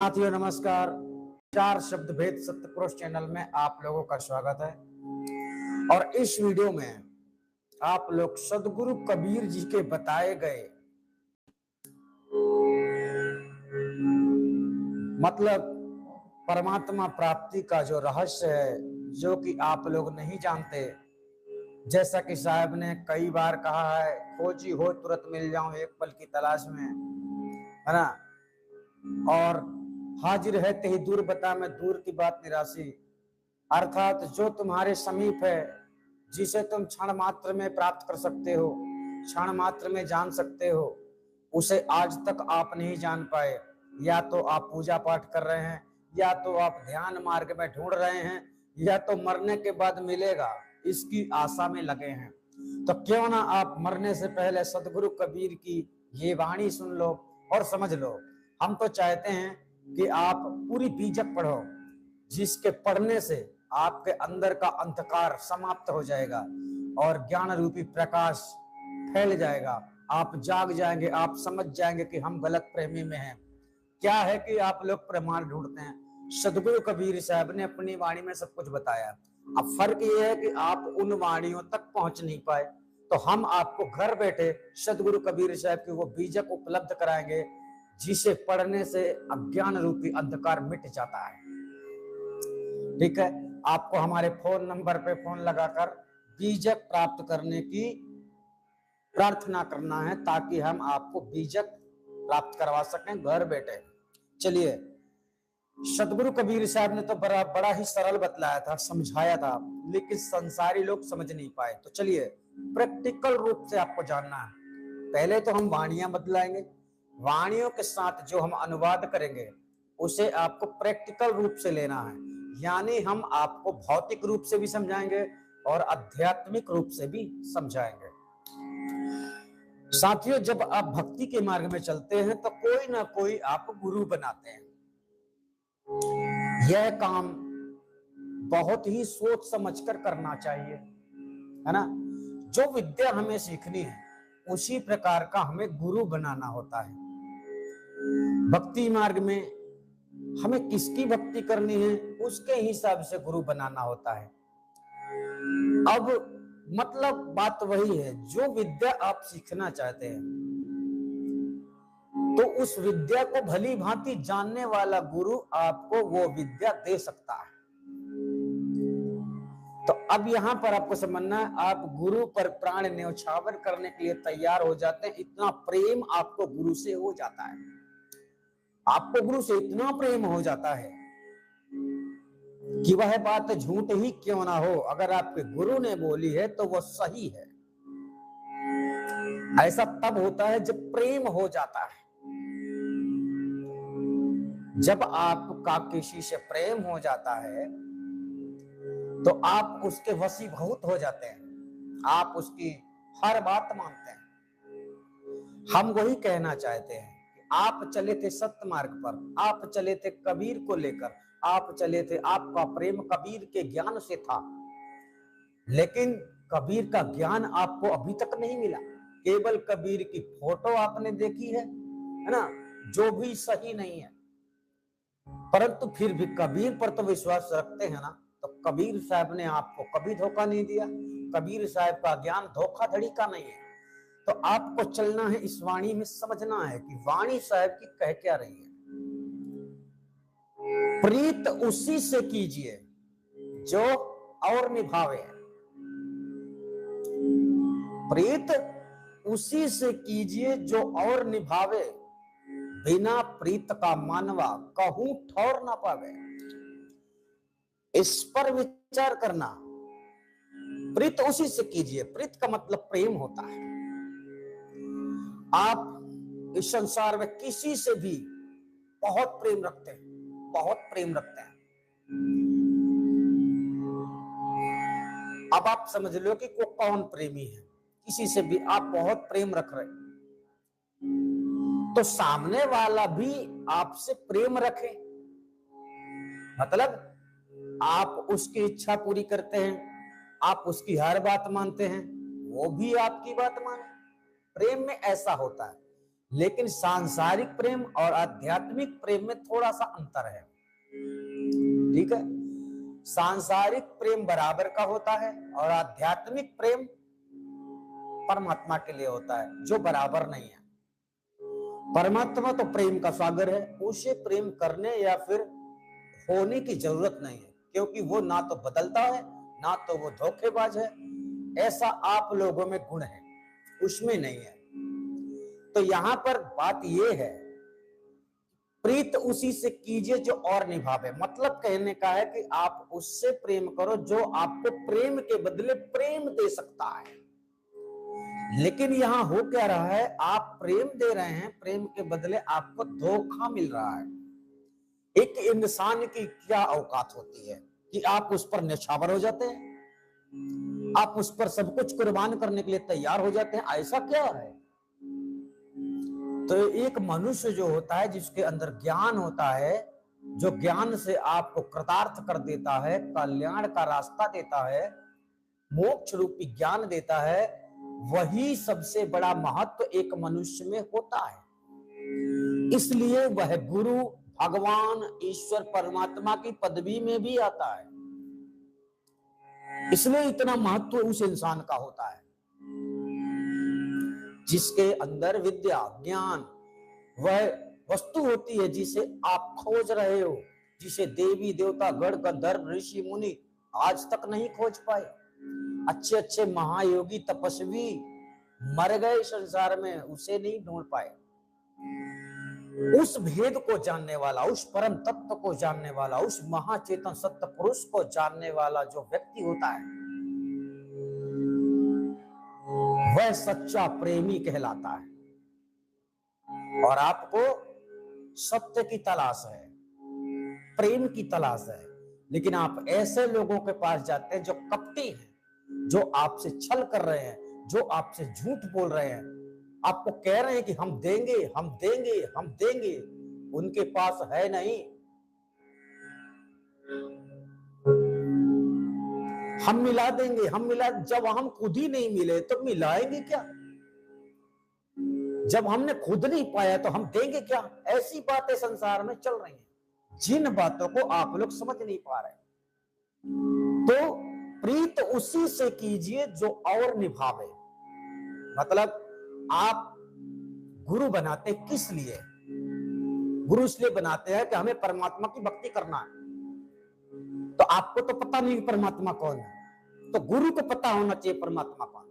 साथियों नमस्कार। चार शब्द भेद सत्य पुरुष चैनल में आप लोगों का स्वागत है। और इस वीडियो में आप लोग सदगुरु कबीर जी के बताए गए मतलब परमात्मा प्राप्ति का जो रहस्य है, जो कि आप लोग नहीं जानते। जैसा कि साहब ने कई बार कहा है, खोजी हो तुरंत मिल जाऊं एक पल की तलाश में, है ना। और हाजिर है तेहि दूर बता मैं दूर की बात निराशी। अर्थात जो तुम्हारे समीप है, जिसे तुम क्षण मात्र में प्राप्त कर सकते हो, क्षण मात्र में जान सकते हो, उसे आज तक आप नहीं जान पाए। या तो आप पूजा पाठ कर रहे हैं, या तो आप ध्यान मार्ग में ढूंढ रहे हैं, या तो मरने के बाद मिलेगा इसकी आशा में लगे हैं। तो क्यों ना आप मरने से पहले सदगुरु कबीर की ये वाणी सुन लो और समझ लो। हम तो चाहते हैं कि आप पूरी बीजक पढ़ो, जिसके पढ़ने से आपके अंदर का अंधकार समाप्त हो जाएगा और ज्ञान रूपी प्रकाश फैल जाएगा। आप जाग जाएंगे, आप समझ जाएंगे कि हम गलत प्रेमी में हैं। क्या है कि आप लोग प्रमाण ढूंढते हैं। सदगुरु कबीर साहब ने अपनी वाणी में सब कुछ बताया। अब फर्क यह है कि आप उन वाणियों तक पहुंच नहीं पाए, तो हम आपको घर बैठे सदगुरु कबीर साहब की वो बीजक उपलब्ध कराएंगे, जिसे पढ़ने से अज्ञान रूपी अंधकार मिट जाता है। ठीक है, आपको हमारे फोन नंबर पे फोन लगाकर बीजक प्राप्त करने की प्रार्थना करना है, ताकि हम आपको बीजक प्राप्त करवा सकें घर बैठे। चलिए, सदगुरु कबीर साहब ने तो बड़ा ही सरल बतलाया था, समझाया था, लेकिन संसारी लोग समझ नहीं पाए। तो चलिए, प्रैक्टिकल रूप से आपको जानना है। पहले तो हम वाणियां बदलाएंगे, वाणियों के साथ जो हम अनुवाद करेंगे उसे आपको प्रैक्टिकल रूप से लेना है। यानी हम आपको भौतिक रूप से भी समझाएंगे और आध्यात्मिक रूप से भी समझाएंगे। साथियों, जब आप भक्ति के मार्ग में चलते हैं तो कोई ना कोई आप गुरु बनाते हैं। यह काम बहुत ही सोच समझकर करना चाहिए, है ना। जो विद्या हमें सीखनी है उसी प्रकार का हमें गुरु बनाना होता है। भक्ति मार्ग में हमें किसकी भक्ति करनी है उसके हिसाब से गुरु बनाना होता है। अब मतलब बात वही है, जो विद्या आप सीखना चाहते हैं तो उस विद्या को भली भांति जानने वाला गुरु आपको वो विद्या दे सकता है। तो अब यहां पर आपको समझना है, आप गुरु पर प्राण न्यौछावर करने के लिए तैयार हो जाते हैं। इतना प्रेम आपको गुरु से हो जाता है, आपको गुरु से इतना प्रेम हो जाता है कि वह बात झूठ ही क्यों ना हो, अगर आपके गुरु ने बोली है तो वो सही है। ऐसा तब होता है जब प्रेम हो जाता है। जब आपका किसी से प्रेम हो जाता है तो आप उसके वशीभूत हो जाते हैं, आप उसकी हर बात मानते हैं। हम वही कहना चाहते हैं कि आप चले थे सत्य मार्ग पर, आप चले थे कबीर को लेकर, आप चले थे, आपका प्रेम कबीर के ज्ञान से था, लेकिन कबीर का ज्ञान आपको अभी तक नहीं मिला। केवल कबीर की फोटो आपने देखी है ना, जो भी सही नहीं है, परंतु फिर भी कबीर पर तो विश्वास रखते हैं ना। तो कबीर साहब ने आपको कभी धोखा नहीं दिया, कबीर साहब का ज्ञान धोखाधड़ी का नहीं है। तो आपको चलना है, इस वाणी में समझना है कि वाणी साहब की कह क्या रही है। प्रीत उसी से कीजिए जो और निभावे, प्रीत उसी से कीजिए जो और निभावे, बिना प्रीत का मानवा कहूं ठौर ना पावे। इस पर विचार करना। प्रीत उसी से कीजिए, प्रीत का मतलब प्रेम होता है। आप इस संसार में किसी से भी बहुत प्रेम रखते हैं, बहुत प्रेम रखते हैं। अब आप समझ लो कि वो कौन प्रेमी है। किसी से भी आप बहुत प्रेम रख रहे हैं तो सामने वाला भी आपसे प्रेम रखे, मतलब आप उसकी इच्छा पूरी करते हैं, आप उसकी हर बात मानते हैं, वो भी आपकी बात माने। प्रेम में ऐसा होता है। लेकिन सांसारिक प्रेम और आध्यात्मिक प्रेम में थोड़ा सा अंतर है। ठीक है, सांसारिक प्रेम बराबर का होता है और आध्यात्मिक प्रेम परमात्मा के लिए होता है, जो बराबर नहीं है। परमात्मा तो प्रेम का सागर है, उसे प्रेम करने या फिर होने की जरूरत नहीं है, क्योंकि वो ना तो बदलता है ना तो वो धोखेबाज है। ऐसा आप लोगों में गुण है, उसमें नहीं है। तो यहां पर बात यह है, प्रीत उसी से कीजिए जो और निभावे। मतलब कहने का है कि आप उससे प्रेम करो जो आपको प्रेम के बदले प्रेम दे सकता है। लेकिन यहां हो क्या रहा है, आप प्रेम दे रहे हैं, प्रेम के बदले आपको धोखा मिल रहा है। एक इंसान की क्या औकात होती है कि आप उस पर न्यौछावर हो जाते हैं, आप उस पर सब कुछ कुर्बान करने के लिए तैयार हो जाते हैं। ऐसा क्या है? तो एक मनुष्य जो होता है, जिसके अंदर ज्ञान होता है, जो ज्ञान से आपको कृतार्थ कर देता है, कल्याण का रास्ता देता है, मोक्ष रूपी ज्ञान देता है, वही सबसे बड़ा महत्व एक मनुष्य में होता है। इसलिए वह गुरु, भगवान, ईश्वर, परमात्मा की पदवी में भी आता है। इसलिए इतना महत्व उस इंसान का होता है जिसके अंदर विद्या, ज्ञान, वह वस्तु होती है जिसे आप खोज रहे हो, जिसे देवी देवता, गण गंधर्व, ऋषि मुनि आज तक नहीं खोज पाए। अच्छे अच्छे महायोगी तपस्वी मर गए संसार में, उसे नहीं ढूंढ पाए। उस भेद को जानने वाला, उस परम तत्व को जानने वाला, उस महाचेतन सत्य पुरुष को जानने वाला जो व्यक्ति होता है, वह सच्चा प्रेमी कहलाता है। और आपको सत्य की तलाश है, प्रेम की तलाश है, लेकिन आप ऐसे लोगों के पास जाते हैं जो कपटी हैं, जो आपसे छल कर रहे हैं, जो आपसे झूठ बोल रहे हैं, आपको कह रहे हैं कि हम देंगे, हम देंगे, हम देंगे, उनके पास है नहीं। हम मिला देंगे, हम मिला, जब हम खुद ही नहीं मिले तो मिलाएंगे क्या? जब हमने खुद नहीं पाया तो हम देंगे क्या? ऐसी बातें संसार में चल रही हैं, जिन बातों को आप लोग समझ नहीं पा रहे। तो प्रीत उसी से कीजिए जो और निभावे। मतलब आप गुरु बनाते किस लिए? गुरु इसलिए बनाते हैं कि हमें परमात्मा की भक्ति करना है। तो आपको तो पता नहीं परमात्मा कौन है, तो गुरु को पता होना चाहिए परमात्मा कौन,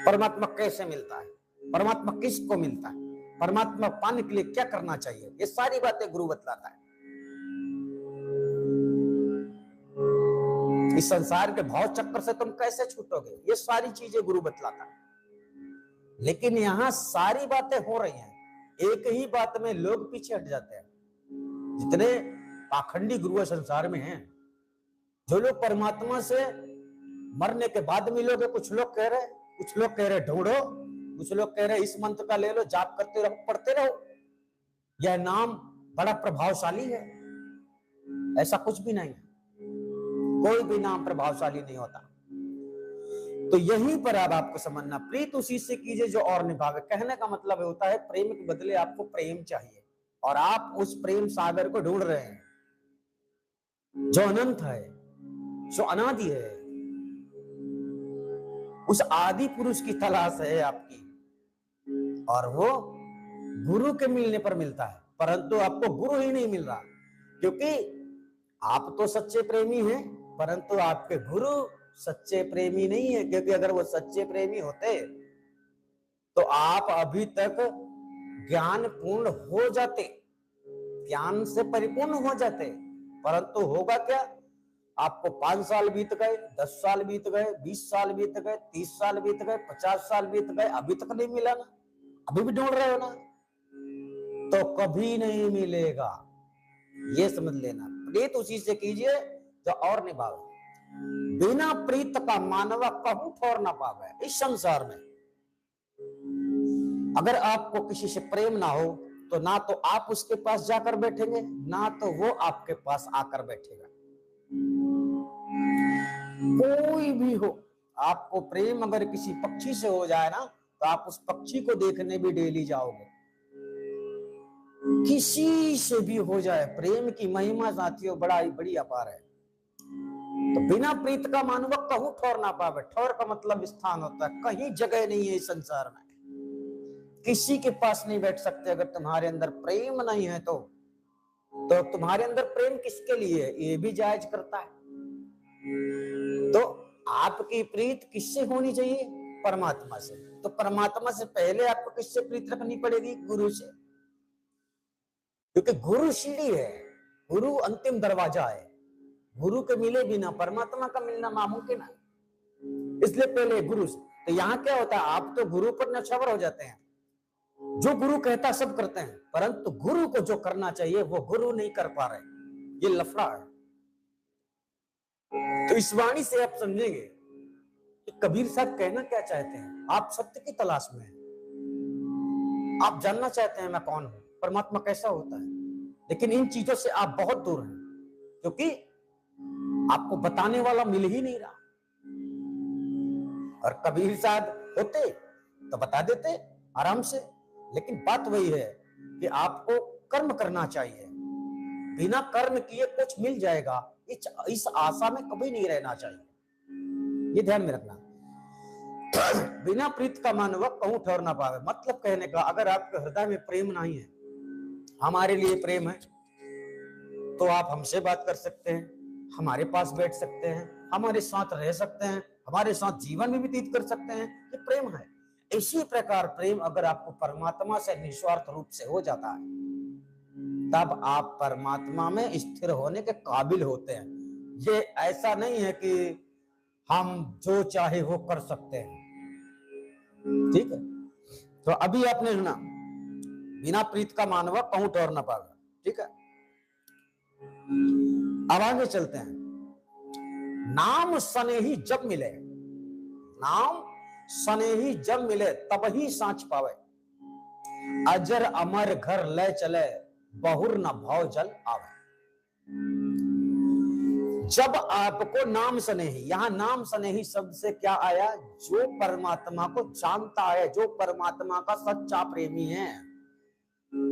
परमात्मा कैसे मिलता है, परमात्मा किसको मिलता है, परमात्मा पाने के लिए क्या करना चाहिए, ये सारी बातें गुरु बतलाता है। इस संसार के भाव चक्कर से तुम कैसे छूटोगे, ये सारी चीजें गुरु बतलाता है। लेकिन यहां सारी बातें हो रही हैं, एक ही बात में लोग पीछे हट जाते हैं। जितने पाखंडी गुरु संसार में हैं, जो लोग परमात्मा से मरने के बाद मिलोगे, कुछ लोग कह रहे ढूंढो, कुछ लोग कह रहे इस मंत्र का ले लो, जाप करते रहो, पढ़ते रहो, यह नाम बड़ा प्रभावशाली है। ऐसा कुछ भी नहीं है, कोई भी नाम प्रभावशाली नहीं होता। तो यहीं पर अब आपको समझना, प्रीत उसी से कीजिए जो और निभावे। कहने का मतलब होता है प्रेम के बदले आपको प्रेम चाहिए, और आप उस प्रेम सागर को ढूंढ रहे हैं जो अनंत है, जो अनादि है। उस आदि पुरुष की तलाश है आपकी, और वो गुरु के मिलने पर मिलता है। परंतु आपको गुरु ही नहीं मिल रहा, क्योंकि आप तो सच्चे प्रेमी हैं, परंतु आपके गुरु सच्चे प्रेमी नहीं है। क्योंकि अगर वो सच्चे प्रेमी होते तो आप अभी तक ज्ञान पूर्ण हो जाते, ज्ञान से परिपूर्ण हो जाते। परंतु होगा क्या, आपको 5 साल बीत गए, 10 साल बीत गए, 20 साल बीत गए, 30 साल बीत गए, 50 साल बीत गए, अभी तक नहीं मिला ना, अभी भी ढूंढ रहे हो ना, तो कभी नहीं मिलेगा। ये समझ लेना, प्रीत उसी से कीजिए जो और निभावे। बिना प्रीत का मानवा कहूं ठोर ना पावे। इस संसार में अगर आपको किसी से प्रेम ना हो, तो ना तो आप उसके पास जाकर बैठेंगे, ना तो वो आपके पास आकर बैठेगा। कोई भी हो, आपको प्रेम अगर किसी पक्षी से हो जाए ना, तो आप उस पक्षी को देखने भी डेली जाओगे। किसी से भी हो जाए, प्रेम की महिमा साथियों बड़ी अपार है। तो बिना प्रीत का मानव कहूं ठौर ना पावे। ठौर का मतलब स्थान होता है, कहीं जगह नहीं है इस संसार में, किसी के पास नहीं बैठ सकते अगर तुम्हारे अंदर प्रेम नहीं है। तो तुम्हारे अंदर प्रेम किसके लिए है, ये भी जायज करता है। तो आपकी प्रीत किससे होनी चाहिए? परमात्मा से। तो परमात्मा से पहले आपको किससे प्रीत रखनी पड़ेगी? गुरु से, क्योंकि गुरु सीढ़ी है, गुरु अंतिम दरवाजा है। गुरु के मिले बिना परमात्मा का मिलना नामुमकिन है, इसलिए पहले गुरु से। तो यहाँ क्या होता है, आप तो गुरु पर न्यौछावर हो जाते हैं, जो गुरु कहता सब करते हैं, परंतु गुरु को जो करना चाहिए वो गुरु नहीं कर पा रहे, ये लफड़ा है। तो इस वाणी से आप समझेंगे कि कबीर साहब कहना क्या चाहते हैं। आप सत्य की तलाश में हैं, आप जानना चाहते हैं मैं कौन हूं, परमात्मा कैसा होता है, लेकिन इन चीजों से आप बहुत दूर हैं, क्योंकि आपको बताने वाला मिल ही नहीं रहा। और कबीर साहब होते तो बता देते आराम से, लेकिन बात वही है कि आपको कर्म करना चाहिए। बिना कर्म किए कुछ मिल जाएगा, इस आशा में कभी नहीं रहना चाहिए, ये ध्यान में रखना। बिना प्रीत का मानव कहूं ठहर ना पावे। मतलब कहने का, अगर आपके हृदय में प्रेम नहीं है, हमारे लिए प्रेम है, तो आप हमसे बात कर सकते हैं, हमारे पास बैठ सकते हैं, हमारे साथ रह सकते हैं, हमारे साथ जीवन भी व्यतीत कर सकते हैं, ये प्रेम है। इसी प्रकार प्रेम अगर आपको परमात्मा से निस्वार्थ रूप से हो जाता है, तब आप परमात्मा में स्थिर होने के काबिल होते हैं। ये ऐसा नहीं है कि हम जो चाहे वो कर सकते हैं, ठीक है। तो अभी आपने सुना, बिना प्रीत का मानव कहूं ठहर न पावे, ठीक है। अब आगे चलते हैं। नाम स्नेही जब मिले, नाम स्नेही जब मिले तब ही सांच पावे। अजर अमर घर ले चले, बहुर न भाव जल आवे। जब आपको नाम स्नेही, यहां नाम स्नेही शब्द से क्या आया? जो परमात्मा को जानता है, जो परमात्मा का सच्चा प्रेमी है,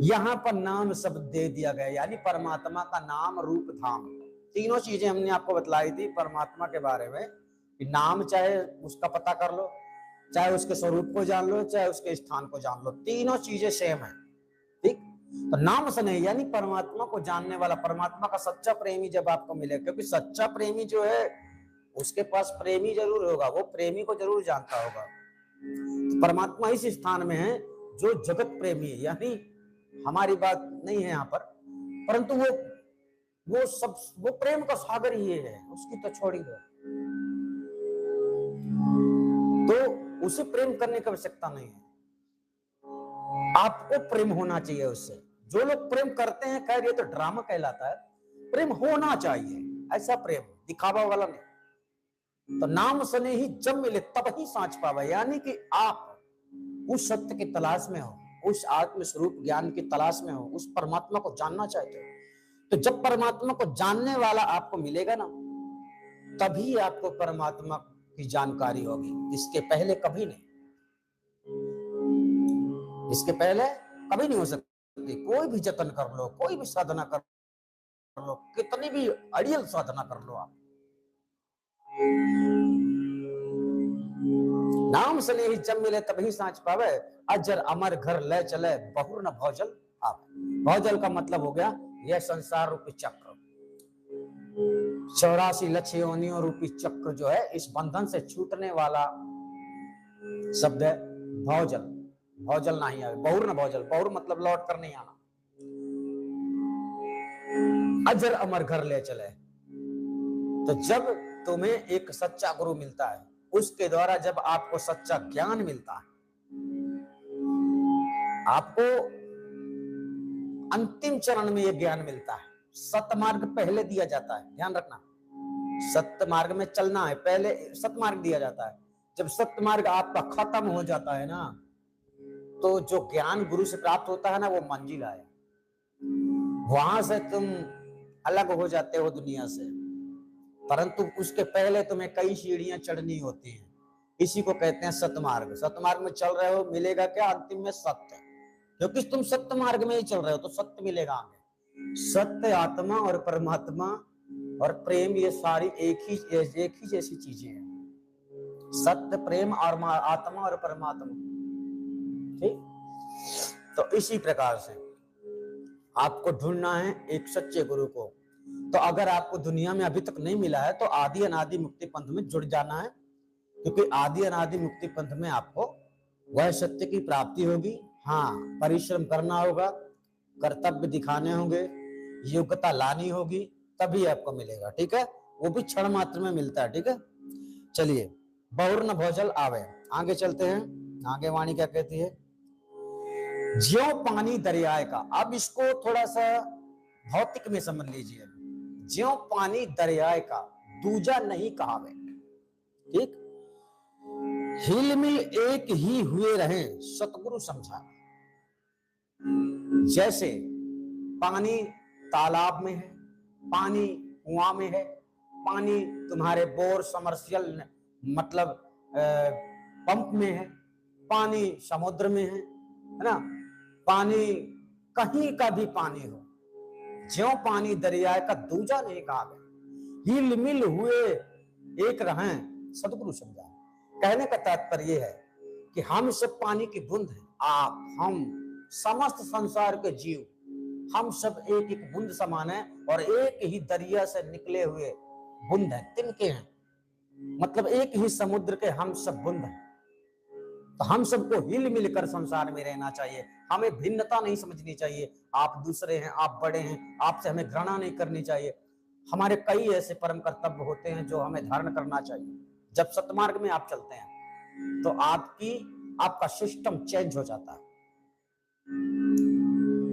यहां पर नाम शब्द दे दिया गया, यानी परमात्मा का नाम रूप धाम, तीनों चीजें हमने आपको बतलाई थी परमात्मा के बारे में। कि नाम चाहे उसका पता कर लो, चाहे उसके स्वरूप को जान लो, चाहे उसके स्थान को जान लो, तीनों चीजें सेम है, ठीक। तो नाम से नहीं, यानी परमात्मा को जानने वाला, परमात्मा का सच्चा प्रेमी जब आपको मिले, क्योंकि सच्चा प्रेमी जो है उसके पास प्रेमी जरूर होगा, वो प्रेमी को जरूर जानता होगा। तो परमात्मा इस स्थान में है जो जगत प्रेमी है, यानी हमारी बात नहीं है यहाँ पर, परंतु वो प्रेम का सागर ही है, उसकी तो छोड़ी दो। तो उसे प्रेम करने की आवश्यकता नहीं है, आपको प्रेम होना चाहिए उससे। जो लोग प्रेम करते हैं, खैर ये तो ड्रामा कहलाता है, प्रेम होना चाहिए, ऐसा प्रेम दिखावा वाला नहीं। तो नाम सने ही जब मिले तब ही सांच पावे, यानी कि आप उस सत्य की तलाश में हो, उस आत्म स्वरूप ज्ञान की तलाश में हो, उस परमात्मा को जानना चाहते हो। तो जब परमात्मा को जानने वाला आपको मिलेगा ना, तभी आपको परमात्मा की जानकारी होगी, इसके पहले कभी नहीं, इसके पहले कभी नहीं हो सकती। कोई भी जतन कर लो, कोई भी साधना कर लो, कितनी भी अड़ियल साधना कर लो आप, नाम से नहीं जब मिले तभी सांच पावे। अजर अमर घर ले चले, बहुर न भौजल आवे। भौजल का मतलब हो गया यह संसार रूपी चक्र, 84 लक्ष्य योनियों रूपी चक्र जो है, इस बंधन से छूटने वाला शब्द है भौजल। भौजल नहीं आवे, बहुर न भौजल, बहुर मतलब लौट कर नहीं आना। अजर अमर घर ले चले, तो जब तुम्हें एक सच्चा गुरु मिलता है, उसके द्वारा जब आपको सच्चा ज्ञान मिलता है, आपको अंतिम चरण में यह ज्ञान मिलता है। सतमार्ग पहले दिया जाता है, ध्यान रखना, सत्य मार्ग में चलना है, पहले सतमार्ग दिया जाता है। जब सतमार्ग आपका खत्म हो जाता है ना, तो जो ज्ञान गुरु से प्राप्त होता है ना, वो मंजिल है, वहां से तुम अलग हो जाते हो दुनिया से। परंतु उसके पहले तुम्हें कई सीढ़ियां चढ़नी होती हैं, इसी को कहते हैं सतमार्ग। सतमार्ग में चल रहे हो, मिलेगा क्या अंतिम में? सत्य। क्योंकि तुम सत्य मार्ग में ही चल रहे हो तो सत्य मिलेगा आगे। सत्य, आत्मा और परमात्मा और प्रेम, ये सारी एक ही जैसी चीजें हैं। सत्य, प्रेम और आत्मा और परमात्मा, ठीक। तो इसी प्रकार से आपको ढूंढना है एक सच्चे गुरु को। तो अगर आपको दुनिया में अभी तक नहीं मिला है तो आदि अनादि मुक्ति पंथ में जुड़ जाना है, क्योंकि आदि अनादि मुक्ति पंथ में आपको वह सत्य की प्राप्ति होगी। हाँ, परिश्रम करना होगा, कर्तव्य दिखाने होंगे, योग्यता लानी होगी, तभी आपको मिलेगा, ठीक है। वो भी क्षण मात्र में मिलता है, ठीक है। चलिए, बहुर न भौजल आवे, आगे चलते हैं। आगे वाणी क्या कहती है? ज्यों पानी दरियाए का। अब इसको थोड़ा सा भौतिक में समझ लीजिए। ज्यों पानी दरियाए का, दूजा नहीं कहावे, ठीक। हिल मिल एक ही हुए रहे, सतगुरु समझा। जैसे पानी तालाब में है, पानी कुआं में है, पानी तुम्हारे बोर समरसियल मतलब पंप में है, पानी समुद्र में है ना, पानी कहीं का भी पानी हो, ज्यों पानी दरिया का दूजा नहीं कहावे, हिल मिल हुए एक रहें, सतगुरु समझा। कहने का तात्पर्य है कि हम सब पानी की बूंद हैं। आप, हम, समस्त संसार के जीव, हम सब एक एक बूंद समान है और एक ही दरिया से निकले हुए बूंद हैं, तिनके हैं, मतलब एक ही समुद्र के हम सब बूंद हैं। तो हम सबको हिल मिलकर संसार में रहना चाहिए। हमें भिन्नता नहीं समझनी चाहिए। आप दूसरे हैं, आप बड़े हैं, आपसे हमें घृणा नहीं करनी चाहिए। हमारे कई ऐसे परम कर्तव्य होते हैं जो हमें धारण करना चाहिए। जब सतमार्ग में आप चलते हैं तो आपका सिस्टम चेंज हो जाता है।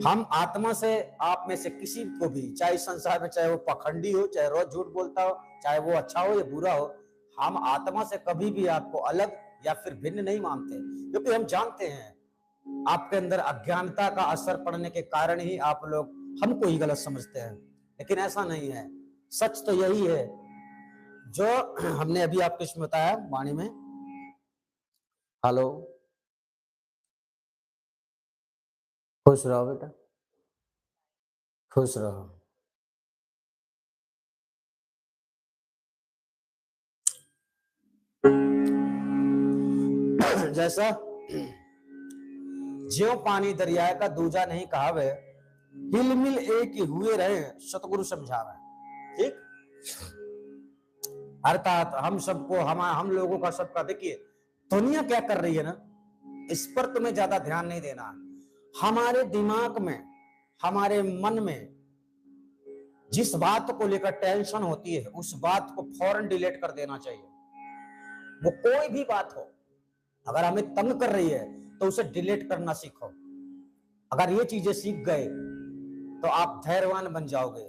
हम आत्मा से, आप में से किसी को भी, चाहे संसार में, चाहे वो पखंडी हो, चाहे रोज झूठ बोलता हो, चाहे वो अच्छा हो या बुरा हो, हम आत्मा से कभी भी आपको अलग या फिर भिन्न नहीं मानते, क्योंकि हम जानते हैं आपके अंदर अज्ञानता का असर पड़ने के कारण ही आप लोग हमको ही गलत समझते हैं, लेकिन ऐसा नहीं है। सच तो यही है जो हमने अभी आपको इसमें बताया वाणी में। हेलो, खुश रहो बेटा, खुश रहो। जैसा ज्यों पानी दरिया का दूजा नहीं कहावे, हिल मिल एक ही हुए रहे, सतगुरु समझावे, ठीक। अर्थात हम सबको, हम लोगों का सबका, देखिए दुनिया क्या कर रही है ना, इस पर तुम्हें ज्यादा ध्यान नहीं देना। हमारे दिमाग में, हमारे मन में जिस बात को लेकर टेंशन होती है, उस बात को फौरन डिलीट कर देना चाहिए। वो कोई भी बात हो, अगर हमें तंग कर रही है तो उसे डिलीट करना सीखो। अगर ये चीजें सीख गए तो आप धैर्यवान बन जाओगे।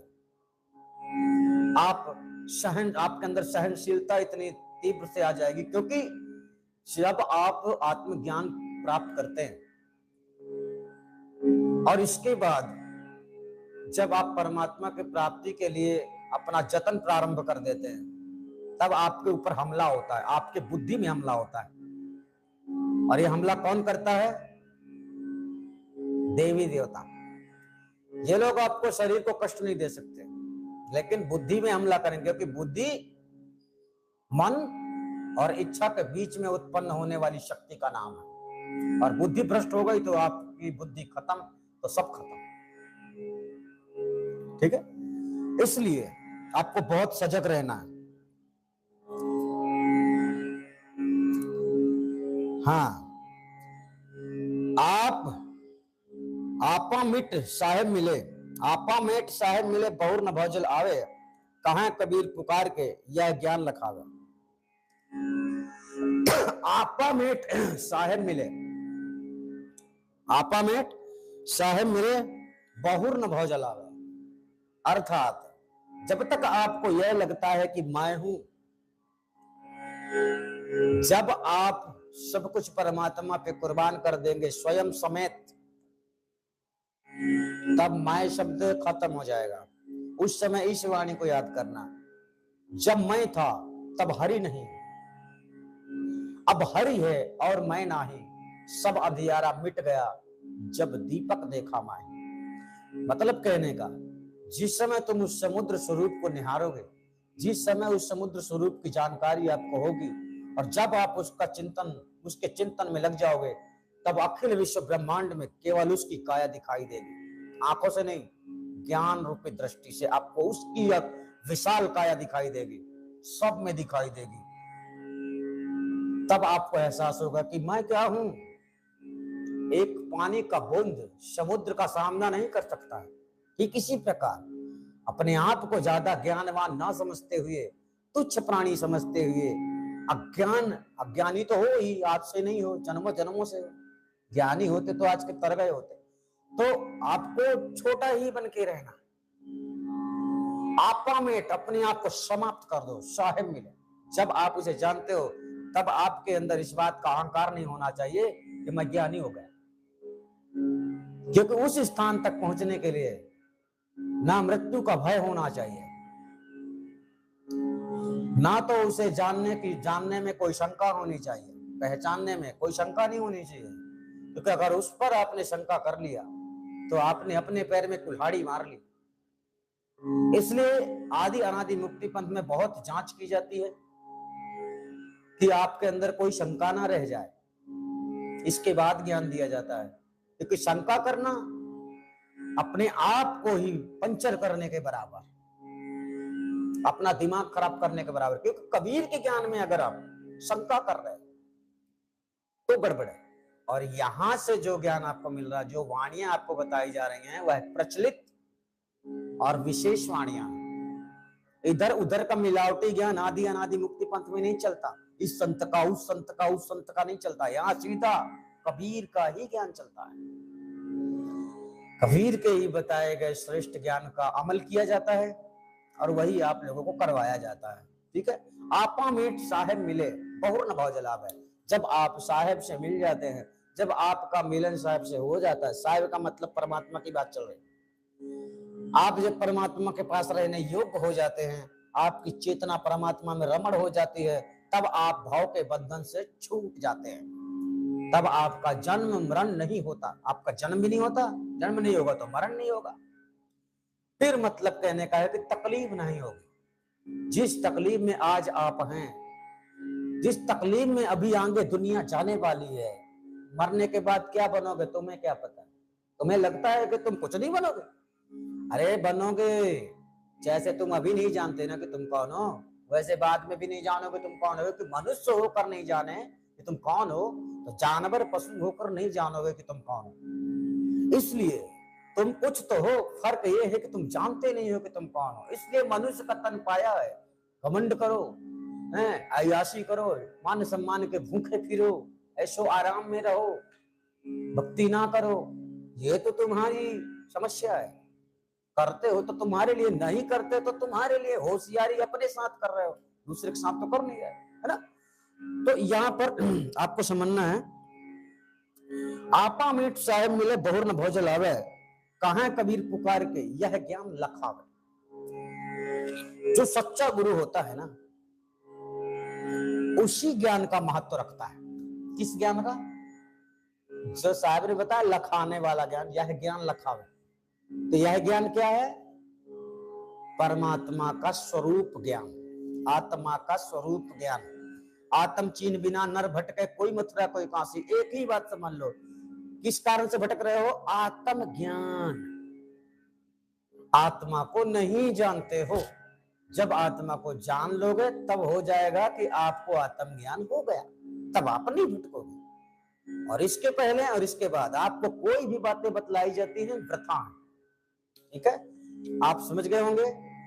आपके अंदर सहनशीलता इतनी तीव्र से आ जाएगी, क्योंकि जब आप आत्मज्ञान प्राप्त करते हैं और इसके बाद जब आप परमात्मा की प्राप्ति के लिए अपना जतन प्रारंभ कर देते हैं, तब आपके ऊपर हमला होता है, आपके बुद्धि में हमला होता है। और ये हमला कौन करता है? देवी देवता। ये लोग आपको शरीर को कष्ट नहीं दे सकते, लेकिन बुद्धि में हमला करेंगे, क्योंकि बुद्धि मन और इच्छा के बीच में उत्पन्न होने वाली शक्ति का नाम है। और बुद्धि भ्रष्ट हो गई तो आपकी बुद्धि खत्म, तो सब खत्म, ठीक है। इसलिए आपको बहुत सजग रहना है। हाँ, आपा मिट साहेब मिले, आपा मेट साहेब मिले, बहुर न भौजल आवे, कहाँ कबीर पुकार के यह ज्ञान लखावे। आपा मेट साहेब मिले, आपा मेट साहेब मिले, बहुर न भौजल आवे। अर्थात जब तक आपको यह लगता है कि मैं हूं, जब आप सब कुछ परमात्मा पे कुर्बान कर देंगे स्वयं समेत, तब मैं शब्द खत्म हो जाएगा। उस समय इस वाणी को याद करना, जब मैं था तब हरि नहीं। अब हरि है और मैं नाही, सब अंधियारा मिट गया जब दीपक देखा माही। मतलब कहने का, जिस समय तुम उस समुद्र स्वरूप को निहारोगे, जिस समय उस समुद्र स्वरूप की जानकारी आपको होगी, और जब आप उसका चिंतन, उसके चिंतन में लग जाओगे, तब अखिल विश्व ब्रह्मांड में केवल उसकी काया दिखाई देगी। आंखों से नहीं, ज्ञान रूपी दृष्टि से आपको उसकी विशाल काया दिखाई देगी, सब में दिखाई देगी। तब आपको एहसास होगा कि मैं क्या हूं। एक पानी का बूंद समुद्र का सामना नहीं कर सकता है। ठीक इसी प्रकार अपने आप को ज्यादा ज्ञानवान ना समझते हुए, तुच्छ प्राणी समझते हुए, अज्ञानी तो हो ही, आज से नहीं हो, जन्मों जन्मों से हो। ज्ञानी होते तो आज के तर गए होते। तो आपको छोटा ही बन के रहना, आपा मेट, अपने आप को समाप्त कर दो, साहेब मिले। जब आप उसे जानते हो, तब आपके अंदर इस बात का अहंकार नहीं होना चाहिए कि मैं ज्ञानी हो गया, क्योंकि उस स्थान तक पहुंचने के लिए ना मृत्यु का भय होना चाहिए, ना तो उसे जानने में कोई शंका होनी चाहिए, पहचानने में कोई शंका नहीं होनी चाहिए। क्योंकि अगर उस पर आपने शंका कर लिया तो आपने अपने पैर में कुल्हाड़ी मार ली। इसलिए आदि अनादि मुक्ति पंथ में बहुत जांच की जाती है कि आपके अंदर कोई शंका ना रह जाए, इसके बाद ज्ञान दिया जाता है। क्योंकि शंका करना अपने आप को ही पंचर करने के बराबर, अपना दिमाग खराब करने के बराबर। क्योंकि कबीर के ज्ञान में अगर आप शंका कर रहे तो गड़बड़ है। और यहां से जो ज्ञान आपको मिल रहा है, जो वाणियां आपको बताई जा रही हैं, वह प्रचलित और विशेष वाणियां। इधर उधर का मिलावटी ज्ञान आदि अनादि मुक्ति पंथ में नहीं चलता। इस संत का उस संत का उस संत का नहीं चलता, यहाँ सीधा कबीर का ही ज्ञान चलता है। कबीर के ही बताए गए श्रेष्ठ ज्ञान का अमल किया जाता है और वही आप लोगों को करवाया जाता है। ठीक है। आपा मेट साहेब मिले, बहुर न भव जलावे। जब आप साहेब से मिल जाते हैं, जब आपका मिलन साहेब से हो जाता है, साहेब का मतलब परमात्मा की बात चल रही है, आप जब परमात्मा के पास रहने योग्य हो जाते हैं, आपकी चेतना परमात्मा में रमण हो जाती है, तब आप भाव के बंधन से छूट जाते हैं। तब आपका जन्म मरण नहीं होता। आपका जन्म भी नहीं होता, जन्म नहीं होगा तो मरण नहीं होगा। फिर मतलब कहने का है कि तकलीफ नहीं होगी। जिस तकलीफ में आज आप हैं, जिस तकलीफ में अभी आगे दुनिया जाने वाली है, मरने के बाद क्या बनोगे तुम्हें क्या पता। तुम्हें लगता है कि तुम कुछ नहीं बनोगे, अरे बनोगे। जैसे तुम अभी नहीं जानते ना कि तुम कौन हो, वैसे बाद में भी नहीं जानोगे तुम कौन हो। कि मनुष्य होकर नहीं जाने कि तुम कौन हो, तो जानवर पशु होकर नहीं जानोगे कि तुम कौन हो। इसलिए तुम कुछ तो हो, फर्क ये है कि तुम जानते नहीं हो कि तुम कौन हो। इसलिए मनुष्य का तन पाया है, घमंड करो, अय्याशी करो, मान सम्मान के भूखे फिरो, ऐशो आराम में रहो, भक्ति ना करो। ये तो तुम्हारी समस्या है। करते हो तो तुम्हारे लिए, नहीं करते तो तुम्हारे लिए। होशियारी अपने साथ कर रहे हो, दूसरे के साथ तो कर नहीं रहे, है ना। तो यहाँ पर आपको समझना है, आपा मीठ साहेब मिले बहुर न भोजल आवे, कहां कबीर पुकार के यह ज्ञान लखावे। जो सच्चा गुरु होता है ना, उसी ज्ञान का महत्व रखता है। किस ज्ञान का? जो साहब ने बताया लखाने वाला ज्ञान, यह ज्ञान लखावे। तो यह ज्ञान क्या है? परमात्मा का स्वरूप ज्ञान, आत्मा का स्वरूप ज्ञान। आत्म चीन बिना नर भटके, कोई मथुरा कोई काशी। एक ही बात समझ लो, किस कारण से भटक रहे हो? आत्म ज्ञान। आत्मा को नहीं जानते हो। जब आत्मा को जान लोगे तब हो जाएगा कि आपको आत्म ज्ञान हो गया, तब आप नहीं भटकोगे। और इसके पहले और इसके बाद आपको कोई भी बातें बतलाई जाती हैं वृथा है। ठीक है, आप समझ गए होंगे।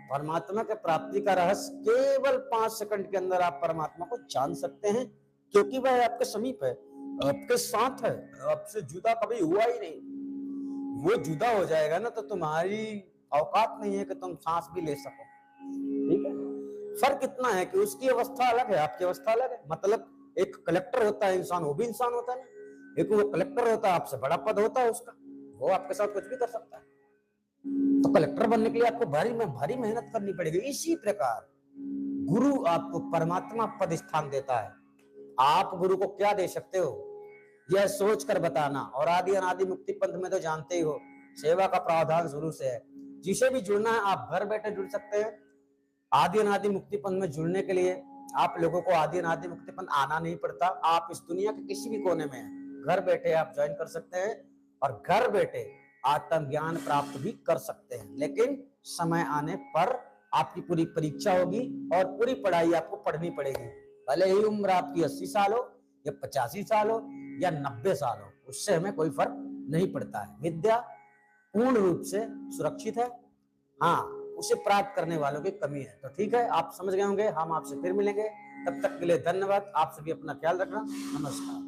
परमात्मा के प्राप्ति का रहस्य केवल 5 सेकंड के अंदर आप परमात्मा को जान सकते हैं, क्योंकि वह आपके समीप है, आपके साथ है, आपसे जुदा कभी हुआ ही नहीं। वो जुदा हो जाएगा ना तो तुम्हारी औकात नहीं है कि तुम सांस भी ले सको। ठीक है, फर्क इतना है कि उसकी अवस्था अलग है, आपकी अवस्था अलग है। मतलब एक कलेक्टर होता है इंसान, वो भी इंसान होता है ना। एक वो कलेक्टर होता है, आपसे बड़ा पद होता है उसका, वो आपके साथ कुछ भी कर सकता है। तो कलेक्टर बनने के लिए आपको भारी मेहनत करनी पड़ेगी। इसी प्रकार गुरु आपको परमात्मा पद स्थान देता है, आप गुरु को क्या दे सकते हो, यह सोच कर बताना। और आदि अनादि मुक्ति पंथ में तो जानते ही हो, सेवा का प्रावधान शुरू से है। जिसे भी जुड़ना है आप घर बैठे जुड़ सकते हैं। आदि अनादि मुक्ति पंथ में जुड़ने के लिए आप लोगों को आदि अनादि मुक्ति पंथ आना नहीं पड़ता। आप इस दुनिया के किसी भी कोने में हैं, घर बैठे आप ज्वाइन कर सकते हैं और घर बैठे आत्म ज्ञान प्राप्त भी कर सकते हैं। लेकिन समय आने पर आपकी पूरी परीक्षा होगी और पूरी पढ़ाई आपको पढ़नी पड़ेगी। भले ही उम्र आपकी 80 साल हो या 85 साल हो या 90 साल हो, उससे हमें कोई फर्क नहीं पड़ता है। विद्या पूर्ण रूप से सुरक्षित है, हाँ उसे प्राप्त करने वालों की कमी है। तो ठीक है, आप समझ गए होंगे। हम आपसे फिर मिलेंगे, तब तक के लिए धन्यवाद। आप सभी अपना ख्याल रखना। नमस्कार।